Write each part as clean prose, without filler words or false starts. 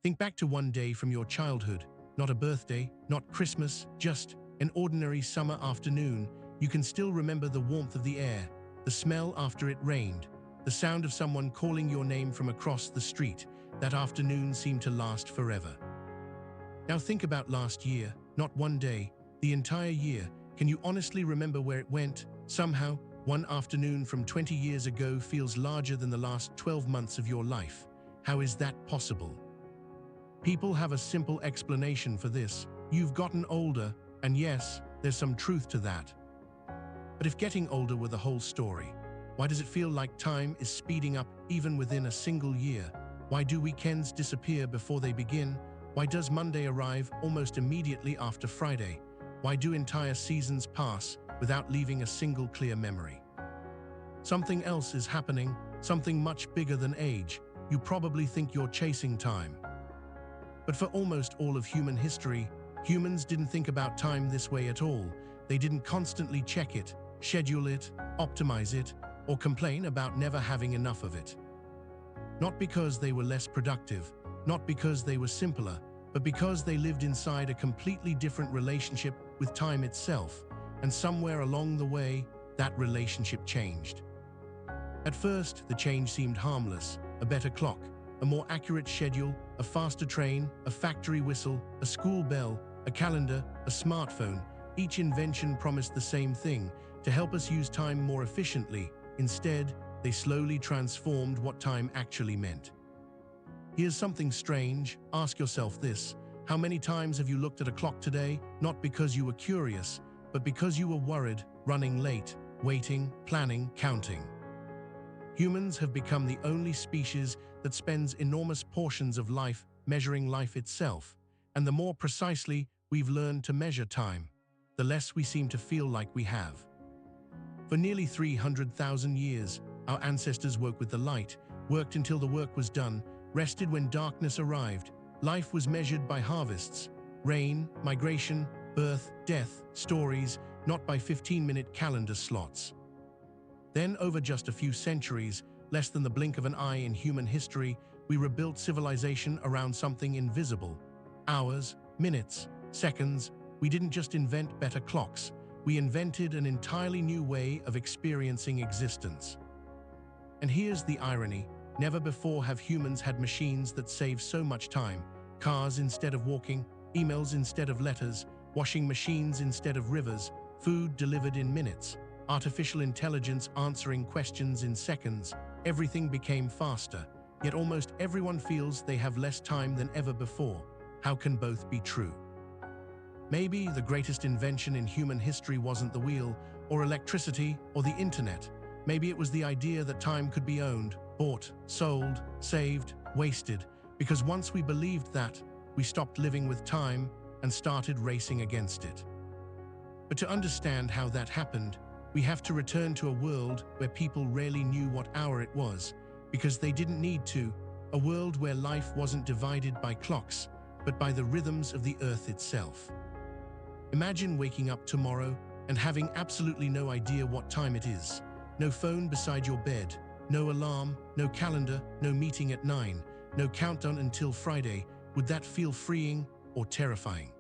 Think back to one day from your childhood, not a birthday, not Christmas, just an ordinary summer afternoon. You can still remember the warmth of the air, the smell after it rained, the sound of someone calling your name from across the street. That afternoon seemed to last forever. Now think about last year, not one day, the entire year. Can you honestly remember where it went? Somehow, one afternoon from 20 years ago feels larger than the last 12 months of your life. How is that possible? People have a simple explanation for this. You've gotten older, and yes, there's some truth to that. But if getting older were the whole story, why does it feel like time is speeding up even within a single year? Why do weekends disappear before they begin? Why does Monday arrive almost immediately after Friday? Why do entire seasons pass without leaving a single clear memory? Something else is happening, something much bigger than age. You probably think you're chasing time. But for almost all of human history, humans didn't think about time this way at all. They didn't constantly check it, schedule it, optimize it, or complain about never having enough of it. Not because they were less productive, not because they were simpler, but because they lived inside a completely different relationship with time itself, and somewhere along the way, that relationship changed. At first, the change seemed harmless: a better clock, a more accurate schedule, a faster train, a factory whistle, a school bell, a calendar, a smartphone. Each invention promised the same thing: to help us use time more efficiently. Instead, they slowly transformed what time actually meant. Here's something strange. Ask yourself this: how many times have you looked at a clock today, not because you were curious, but because you were worried, running late, waiting, planning, counting? Humans have become the only species that spends enormous portions of life measuring life itself, and the more precisely we've learned to measure time, the less we seem to feel like we have. For nearly 300,000 years, our ancestors woke with the light, worked until the work was done, rested when darkness arrived. Life was measured by harvests, rain, migration, birth, death, stories, not by 15-minute calendar slots. Then, over just a few centuries, less than the blink of an eye in human history, we rebuilt civilization around something invisible. Hours, minutes, seconds. We didn't just invent better clocks, we invented an entirely new way of experiencing existence. And here's the irony: never before have humans had machines that save so much time. Cars instead of walking, emails instead of letters, washing machines instead of rivers, food delivered in minutes, artificial intelligence answering questions in seconds. Everything became faster, yet almost everyone feels they have less time than ever before. How can both be true? Maybe the greatest invention in human history wasn't the wheel, or electricity, or the internet. Maybe it was the idea that time could be owned, bought, sold, saved, wasted. Because once we believed that, we stopped living with time and started racing against it. But to understand how that happened, we have to return to a world where people rarely knew what hour it was, because they didn't need to. A world where life wasn't divided by clocks, but by the rhythms of the earth itself. Imagine waking up tomorrow and having absolutely no idea what time it is. No phone beside your bed, no alarm, no calendar, no meeting at 9, no countdown until Friday. Would that feel freeing or terrifying?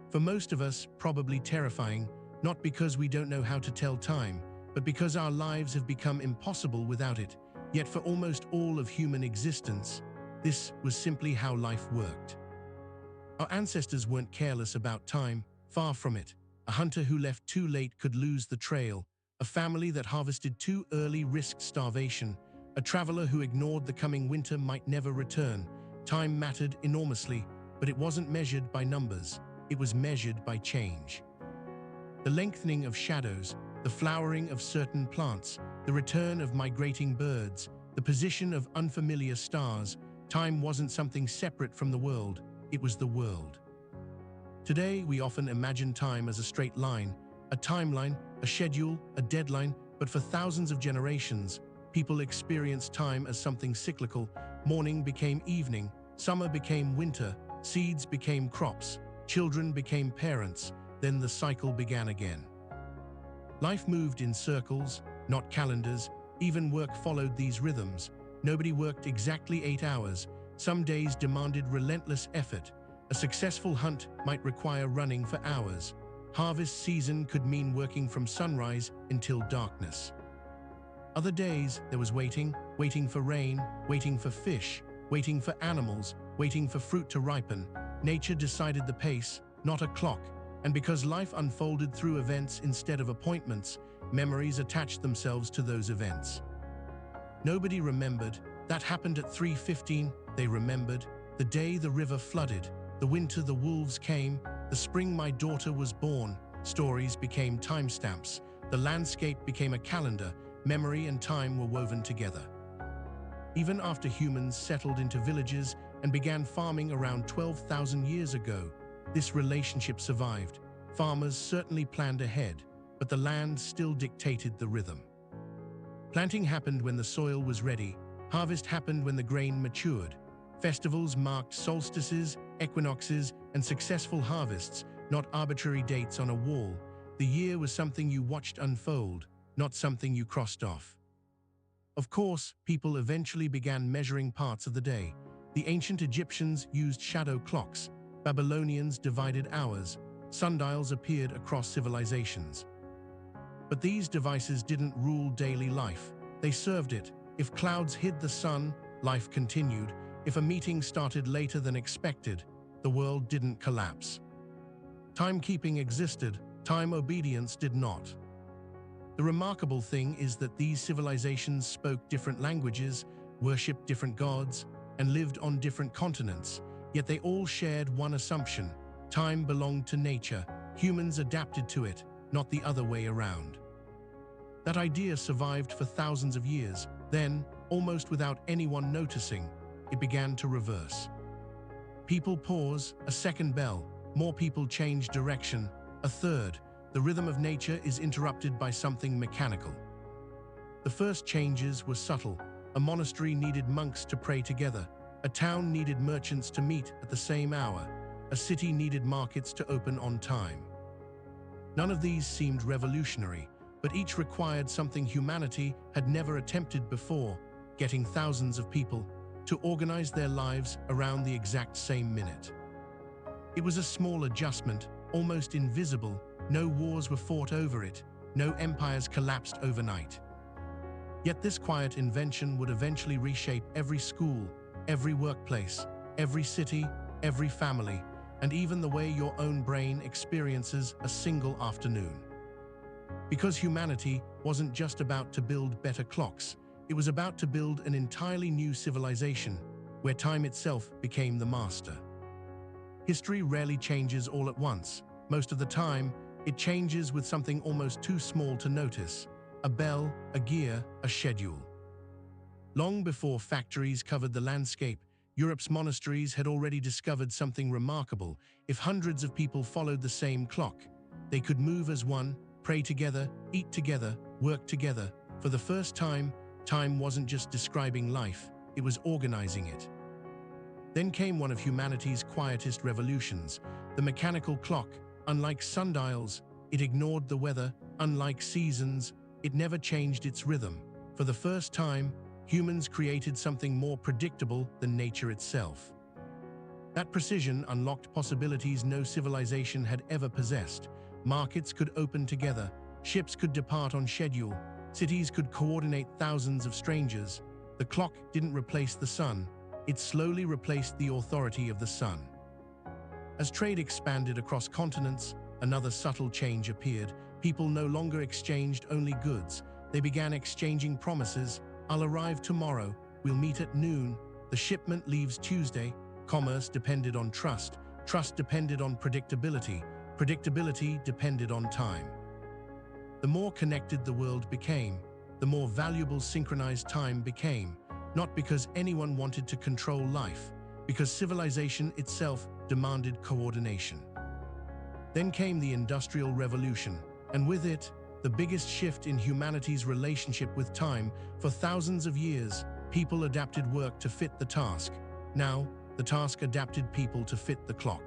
For most of us, probably terrifying, not because we don't know how to tell time, but because our lives have become impossible without it. Yet for almost all of human existence, this was simply how life worked. Our ancestors weren't careless about time, far from it. A hunter who left too late could lose the trail. A family that harvested too early risked starvation. A traveler who ignored the coming winter might never return. Time mattered enormously, but it wasn't measured by numbers. It was measured by change. The lengthening of shadows, the flowering of certain plants, the return of migrating birds, the position of unfamiliar stars. Time wasn't something separate from the world, it was the world. Today, we often imagine time as a straight line, a timeline, a schedule, a deadline, but for thousands of generations, people experienced time as something cyclical. Morning became evening, summer became winter, seeds became crops, children became parents, then the cycle began again. Life moved in circles, not calendars. Even work followed these rhythms. Nobody worked exactly 8 hours. Some days demanded relentless effort. A successful hunt might require running for hours. Harvest season could mean working from sunrise until darkness. Other days, there was waiting for rain, waiting for fish, waiting for animals, waiting for fruit to ripen. Nature decided the pace, not a clock, and because life unfolded through events instead of appointments, memories attached themselves to those events. Nobody remembered that happened at 3:15. They remembered the day the river flooded, the winter the wolves came, the spring my daughter was born. Stories became timestamps. The landscape became a calendar. Memory and time were woven together. Even after humans settled into villages and began farming around 12,000 years ago, this relationship survived. Farmers certainly planned ahead, but the land still dictated the rhythm. Planting happened when the soil was ready. Harvest happened when the grain matured. Festivals marked solstices, equinoxes, and successful harvests, not arbitrary dates on a wall. The year was something you watched unfold, not something you crossed off. Of course, people eventually began measuring parts of the day. The ancient Egyptians used shadow clocks. Babylonians divided hours. Sundials appeared across civilizations. But these devices didn't rule daily life. They served it. If clouds hid the sun, life continued. If a meeting started later than expected, the world didn't collapse. Timekeeping existed, time obedience did not. The remarkable thing is that these civilizations spoke different languages, worshipped different gods, and lived on different continents, yet they all shared one assumption: time belonged to nature, humans adapted to it, not the other way around. That idea survived for thousands of years. Then, almost without anyone noticing, it began to reverse. People pause, a second bell, more people change direction, a third. The rhythm of nature is interrupted by something mechanical. The first changes were subtle. A monastery needed monks to pray together. A town needed merchants to meet at the same hour. A city needed markets to open on time. None of these seemed revolutionary, but each required something humanity had never attempted before: getting thousands of people to organize their lives around the exact same minute. It was a small adjustment, almost invisible. No wars were fought over it. No empires collapsed overnight. Yet this quiet invention would eventually reshape every school, every workplace, every city, every family, and even the way your own brain experiences a single afternoon. Because humanity wasn't just about to build better clocks, it was about to build an entirely new civilization, where time itself became the master. History rarely changes all at once. Most of the time, it changes with something almost too small to notice: a bell, a gear, a schedule. Long before factories covered the landscape, Europe's monasteries had already discovered something remarkable. If hundreds of people followed the same clock, they could move as one, pray together, eat together, work together. For the first time, time wasn't just describing life, it was organizing it. Then came one of humanity's quietest revolutions: the mechanical clock. Unlike sundials, it ignored the weather. Unlike seasons, it never changed its rhythm. For the first time, humans created something more predictable than nature itself. That precision unlocked possibilities no civilization had ever possessed. Markets could open together, ships could depart on schedule, cities could coordinate thousands of strangers. The clock didn't replace the sun, it slowly replaced the authority of the sun. As trade expanded across continents, another subtle change appeared. People no longer exchanged only goods. They began exchanging promises: "I'll arrive tomorrow, we'll meet at noon." The shipment leaves Tuesday. Commerce depended on trust. Trust depended on predictability. Predictability depended on time. The more connected the world became, the more valuable synchronized time became, not because anyone wanted to control life, because civilization itself demanded coordination. Then came the Industrial Revolution, and with it, the biggest shift in humanity's relationship with time. For thousands of years, people adapted work to fit the task. Now, the task adapted people to fit the clock.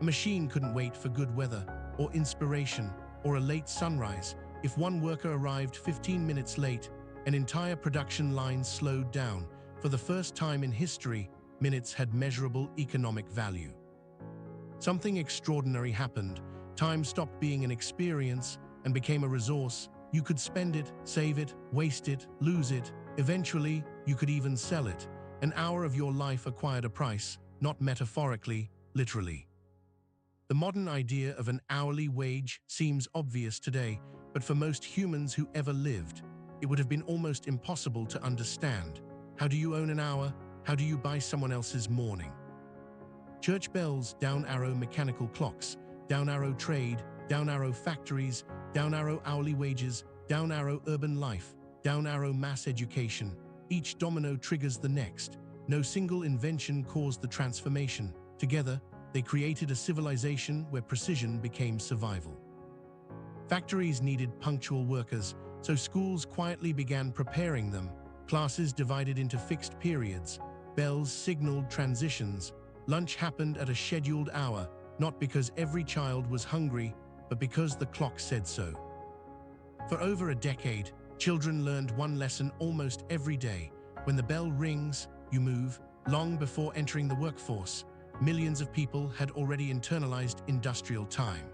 A machine couldn't wait for good weather, or inspiration, or a late sunrise. If one worker arrived 15 minutes late, an entire production line slowed down. For the first time in history, minutes had measurable economic value. Something extraordinary happened. Time stopped being an experience and became a resource. You could spend it, save it, waste it, lose it. Eventually, you could even sell it. An hour of your life acquired a price, not metaphorically, literally. The modern idea of an hourly wage seems obvious today, but for most humans who ever lived, it would have been almost impossible to understand. How do you own an hour? How do you buy someone else's morning? Church bells, down arrow mechanical clocks, down arrow trade, down arrow factories, down arrow hourly wages, down arrow urban life, down arrow mass education. Each domino triggers the next. No single invention caused the transformation. Together, they created a civilization where precision became survival. Factories needed punctual workers, so schools quietly began preparing them. Classes divided into fixed periods. Bells signaled transitions. Lunch happened at a scheduled hour, not because every child was hungry, but because the clock said so. For over a decade, children learned one lesson almost every day. When the bell rings, you move. Long before entering the workforce, millions of people had already internalized industrial time.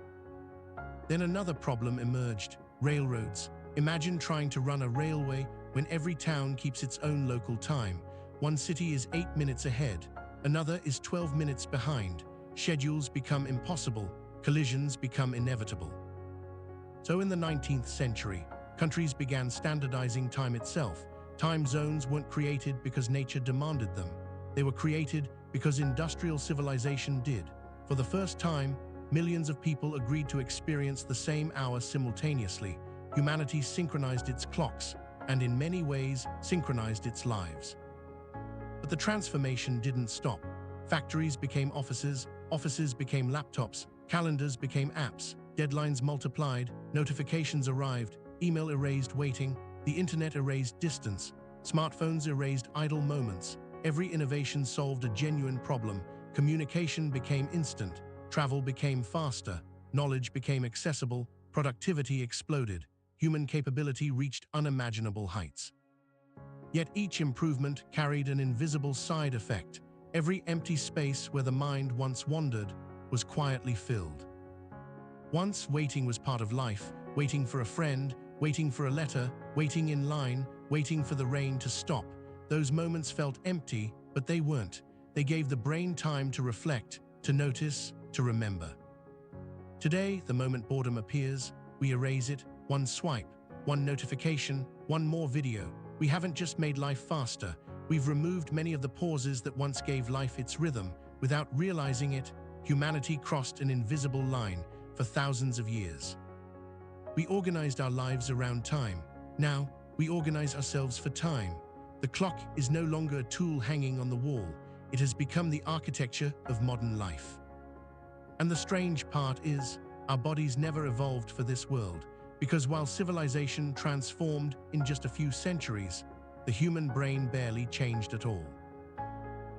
Then another problem emerged: railroads. Imagine trying to run a railway when every town keeps its own local time. One city is 8 minutes ahead, another is 12 minutes behind. Schedules become impossible, collisions become inevitable. So in the 19th century, countries began standardizing time itself. Time zones weren't created because nature demanded them. They were created because industrial civilization did. For the first time, millions of people agreed to experience the same hour simultaneously. Humanity synchronized its clocks, and in many ways, synchronized its lives. But the transformation didn't stop. Factories became offices, offices became laptops, calendars became apps, deadlines multiplied, notifications arrived, email erased waiting, the internet erased distance, smartphones erased idle moments. Every innovation solved a genuine problem. Communication became instant, travel became faster, knowledge became accessible, productivity exploded, human capability reached unimaginable heights. Yet each improvement carried an invisible side effect. Every empty space where the mind once wandered was quietly filled. Once waiting was part of life, waiting for a friend, waiting for a letter, waiting in line, waiting for the rain to stop. Those moments felt empty, but they weren't. They gave the brain time to reflect, to notice, to remember. Today, the moment boredom appears, we erase it. One swipe, one notification, one more video. We haven't just made life faster, we've removed many of the pauses that once gave life its rhythm. Without realizing it, humanity crossed an invisible line for thousands of years. We organized our lives around time. Now, we organize ourselves for time. The clock is no longer a tool hanging on the wall. It has become the architecture of modern life. And the strange part is, our bodies never evolved for this world, because while civilization transformed in just a few centuries, the human brain barely changed at all.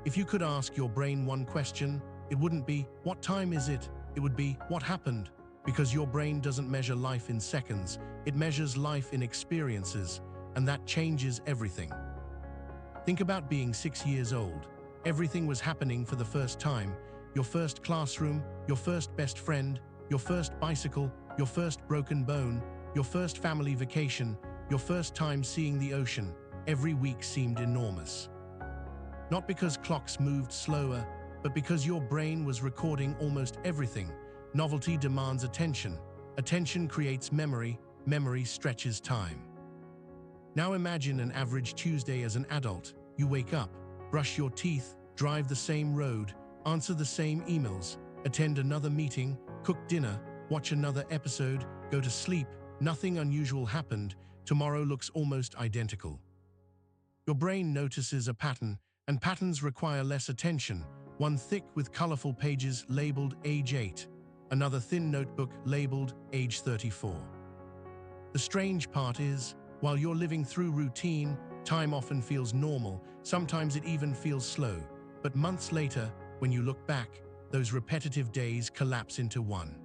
If you could ask your brain one question, it wouldn't be, "What time is it?" It would be, "What happened?" Because your brain doesn't measure life in seconds, it measures life in experiences, and that changes everything. Think about being 6 years old. Everything was happening for the first time. Your first classroom, your first best friend, your first bicycle, your first broken bone, your first family vacation, your first time seeing the ocean. Every week seemed enormous. Not because clocks moved slower, but because your brain was recording almost everything. Novelty demands attention. Attention creates memory. Memory stretches time. Now imagine an average Tuesday as an adult. You wake up, brush your teeth, drive the same road, answer the same emails, attend another meeting, cook dinner, watch another episode, go to sleep. Nothing unusual happened. Tomorrow looks almost identical. Your brain notices a pattern, and patterns require less attention. One thick with colorful pages labeled age 8, another thin notebook labeled age 34. The strange part is, while you're living through routine, time often feels normal, sometimes it even feels slow. But months later, when you look back, those repetitive days collapse into one.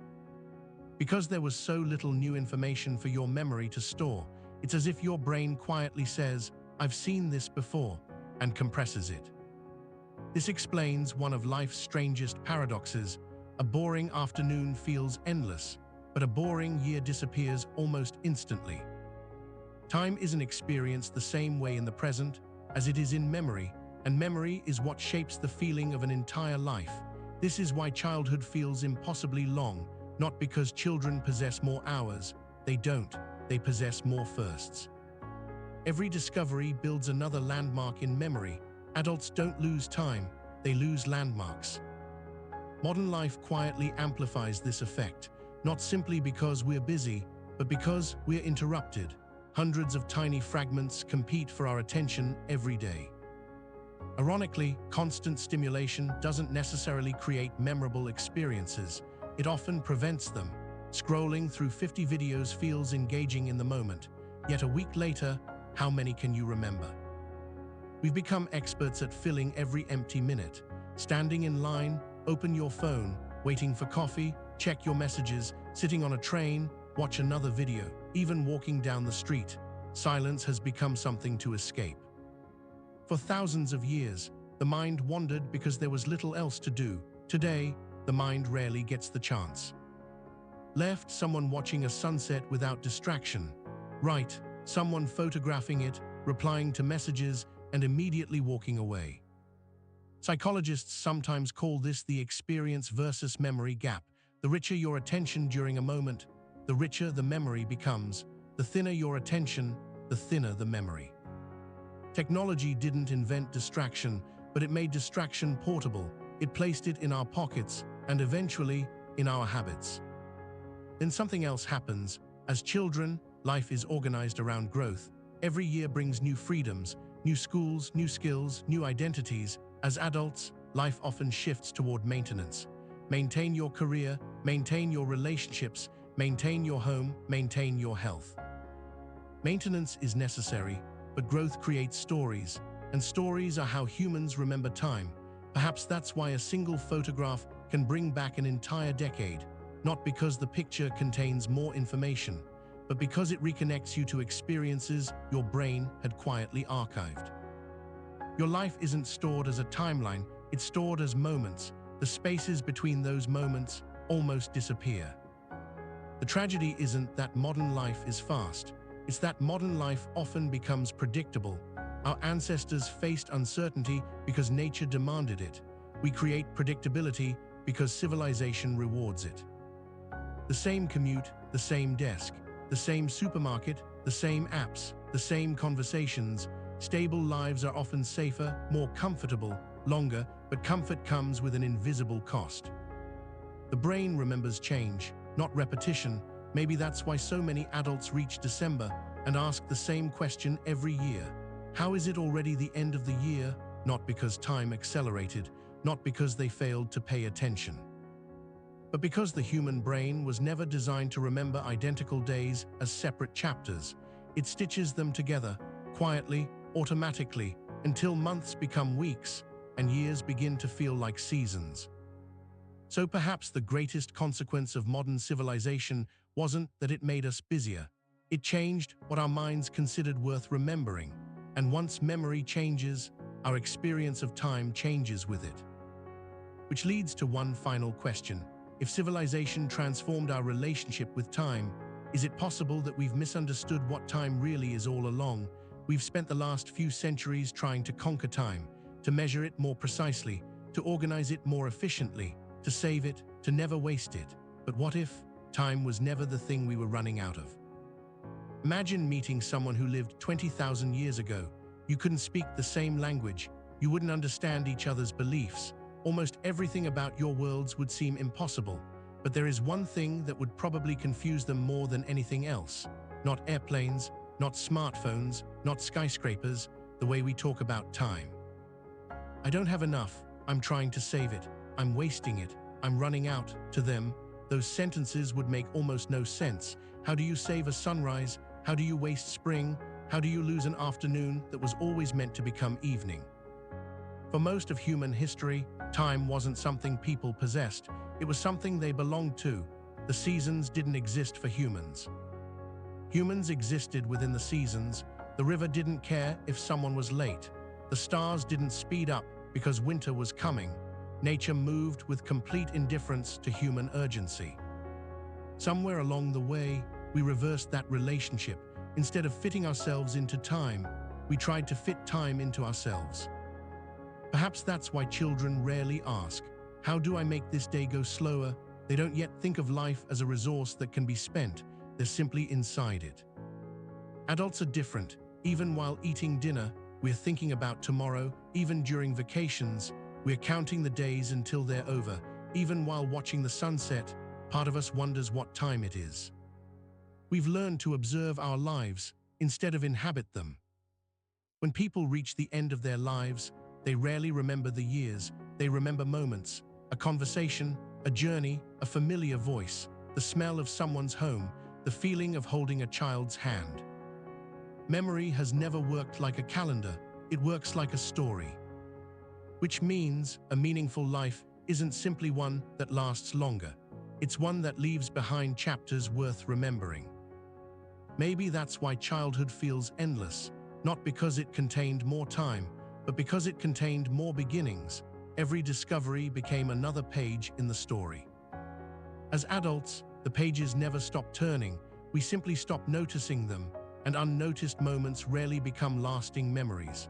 Because there was so little new information for your memory to store, it's as if your brain quietly says, "I've seen this before," and compresses it. This explains one of life's strangest paradoxes. A boring afternoon feels endless, but a boring year disappears almost instantly. Time isn't experienced the same way in the present as it is in memory, and memory is what shapes the feeling of an entire life. This is why childhood feels impossibly long, not because children possess more hours. They don't. They possess more firsts. Every discovery builds another landmark in memory. Adults don't lose time, they lose landmarks. Modern life quietly amplifies this effect, not simply because we're busy, but because we're interrupted. Hundreds of tiny fragments compete for our attention every day. Ironically, constant stimulation doesn't necessarily create memorable experiences. It often prevents them. Scrolling through 50 videos feels engaging in the moment, yet a week later, how many can you remember? We've become experts at filling every empty minute. Standing in line, open your phone, waiting for coffee, check your messages, sitting on a train, watch another video, even walking down the street. Silence has become something to escape. For thousands of years, the mind wandered because there was little else to do. Today, the mind rarely gets the chance. Left, someone watching a sunset without distraction. Right, someone photographing it, replying to messages, and immediately walking away. Psychologists sometimes call this the experience versus memory gap. The richer your attention during a moment, the richer the memory becomes. The thinner your attention, the thinner the memory. Technology didn't invent distraction, but it made distraction portable. It placed it in our pockets and eventually in our habits. Then something else happens. As children, life is organized around growth. Every year brings new freedoms, new schools, new skills, new identities. As adults, life often shifts toward maintenance. Maintain your career, maintain your relationships, maintain your home, maintain your health. Maintenance is necessary, but growth creates stories, and stories are how humans remember time. Perhaps that's why a single photograph can bring back an entire decade, not because the picture contains more information, but because it reconnects you to experiences your brain had quietly archived. Your life isn't stored as a timeline, it's stored as moments. The spaces between those moments almost disappear. The tragedy isn't that modern life is fast, it's that modern life often becomes predictable. Our ancestors faced uncertainty because nature demanded it. We create predictability because civilization rewards it. The same commute, the same desk, the same supermarket, the same apps, the same conversations. Stable lives are often safer, more comfortable, longer, but comfort comes with an invisible cost. The brain remembers change, not repetition. Maybe that's why so many adults reach December and ask the same question every year. How is it already the end of the year? Not because time accelerated, not because they failed to pay attention, but because the human brain was never designed to remember identical days as separate chapters. It stitches them together, quietly, automatically, until months become weeks and years begin to feel like seasons. So perhaps the greatest consequence of modern civilization wasn't that it made us busier. It changed what our minds considered worth remembering. And once memory changes, our experience of time changes with it. Which leads to one final question. If civilization transformed our relationship with time, is it possible that we've misunderstood what time really is all along? We've spent the last few centuries trying to conquer time, to measure it more precisely, to organize it more efficiently, to save it, to never waste it. But what if time was never the thing we were running out of? Imagine meeting someone who lived 20,000 years ago. You couldn't speak the same language. You wouldn't understand each other's beliefs. Almost everything about your worlds would seem impossible. But there is one thing that would probably confuse them more than anything else. Not airplanes, not smartphones, not skyscrapers, the way we talk about time. I don't have enough. I'm trying to save it. I'm wasting it. I'm running out. To them, those sentences would make almost no sense. How do you save a sunrise? How do you waste spring? How do you lose an afternoon that was always meant to become evening? For most of human history, time wasn't something people possessed. It was something they belonged to. The seasons didn't exist for humans. Humans existed within the seasons. The river didn't care if someone was late. The stars didn't speed up because winter was coming. Nature moved with complete indifference to human urgency. Somewhere along the way, we reversed that relationship. Instead of fitting ourselves into time, we tried to fit time into ourselves. Perhaps that's why children rarely ask, "How do I make this day go slower?" They don't yet think of life as a resource that can be spent. They're simply inside it. Adults are different. Even while eating dinner, we're thinking about tomorrow. Even during vacations, we're counting the days until they're over. Even while watching the sunset, part of us wonders what time it is. We've learned to observe our lives instead of inhabit them. When people reach the end of their lives, they rarely remember the years. They remember moments, a conversation, a journey, a familiar voice, the smell of someone's home, the feeling of holding a child's hand. Memory has never worked like a calendar. It works like a story. Which means a meaningful life isn't simply one that lasts longer. It's one that leaves behind chapters worth remembering. Maybe that's why childhood feels endless, not because it contained more time, but because it contained more beginnings. Every discovery became another page in the story. As adults, the pages never stop turning. We simply stop noticing them, and unnoticed moments rarely become lasting memories.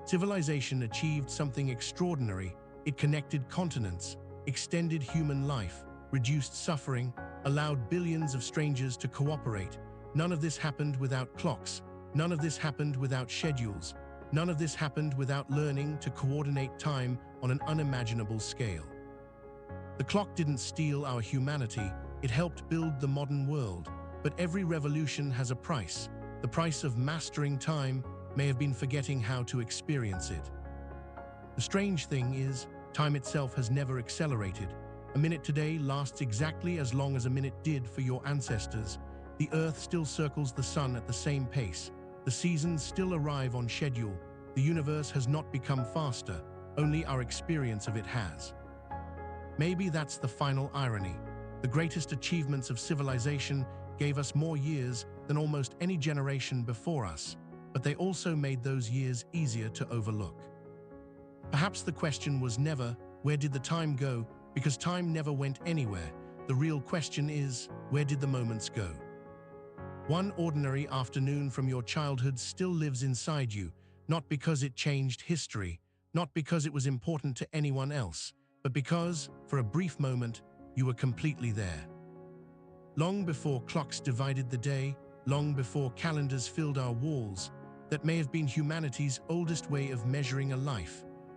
Civilization achieved something extraordinary. It connected continents, extended human life, reduced suffering, allowed billions of strangers to cooperate. None of this happened without clocks. None of this happened without schedules. None of this happened without learning to coordinate time on an unimaginable scale. The clock didn't steal our humanity. It helped build the modern world. But every revolution has a price. The price of mastering time may have been forgetting how to experience it. The strange thing is, time itself has never accelerated. A minute today lasts exactly as long as a minute did for your ancestors. The Earth still circles the sun at the same pace. The seasons still arrive on schedule. The universe has not become faster, only our experience of it has. Maybe that's the final irony. The greatest achievements of civilization gave us more years than almost any generation before us, but they also made those years easier to overlook. Perhaps the question was never, where did the time go? Because time never went anywhere. The real question is, where did the moments go? One ordinary afternoon from your childhood still lives inside you, not because it changed history, not because it was important to anyone else, but because, for a brief moment, you were completely there. Long before clocks divided the day, long before calendars filled our walls, that may have been humanity's oldest way of measuring a life.